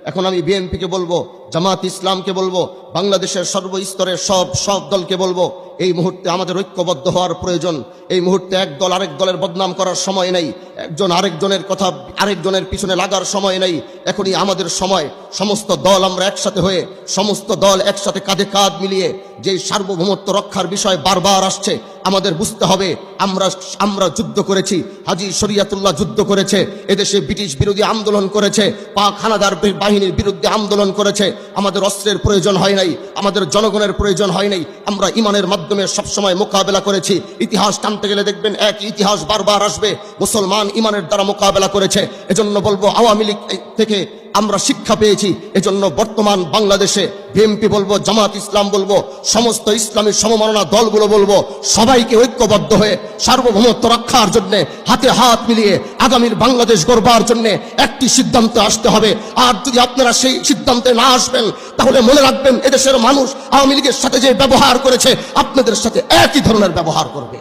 এখন আমি বিএনপিকে বলবো, জামাত ইসলামকে বলবো, বাংলাদেশের সর্বস্তরের সব দলকে বলবো, এই মুহূর্তে আমাদের ঐক্যবদ্ধ হওয়ার প্রয়োজন। এই মুহূর্তে এক দল আরেক দলের বদনাম করার সময় নেই, একজন আরেকজনের কথা আরেকজনের পিছনে লাগার সময় নেই। এখনই আমাদের সময় সমস্ত দল আমরা একসাথে হয়ে, সমস্ত দল একসাথে কাঁধে কাঁধ মিলিয়ে যে সার্বভৌমত্ব রক্ষার বিষয় বারবার আসছে, আমাদের বুঝতে হবে আমরা যুদ্ধ করেছি, হাজী শরিয়াতুল্লাহ যুদ্ধ করেছে, এদেশে ব্রিটিশ বিরোধী আন্দোলন করেছে, পাক হানাদার বাহিনীর বিরুদ্ধে আন্দোলন করেছে। আমাদের অস্ত্রের প্রয়োজন হয় নাই, আমাদের জনগণের প্রয়োজন হয় নাই, আমরা ইমানের মাধ্যমে সবসময় মোকাবেলা করেছি। ইতিহাস টানতে গেলে দেখবেন একই ইতিহাস বারবার আসবে, মুসলমান ইমানের দ্বারা মোকাবেলা করেছে। এজন্য বলবো আওয়ামী লীগ থেকে আমরা শিক্ষা পেয়েছি। এজন্য বর্তমান বাংলাদেশে বিএনপি বলবো, জামাত ইসলাম বলবো, সমস্ত ইসলামী সমমনা দলগুলো বলবো, সবাইকে ঐক্যবদ্ধ হয়ে সার্বভৌমত্ব রক্ষার জন্য হাতে হাত মিলিয়ে আগামীর বাংলাদেশ গড়বার জন্য একটি সিদ্ধান্ত আসতে হবে। আর যদি আপনারা সেই সিদ্ধান্তে না আসবেন, তাহলে মনে রাখবেন এদেশের মানুষ আওয়ামী লীগের সাথে যে ব্যবহার করেছে, আপনাদের সাথে একই ধরনের ব্যবহার করবে।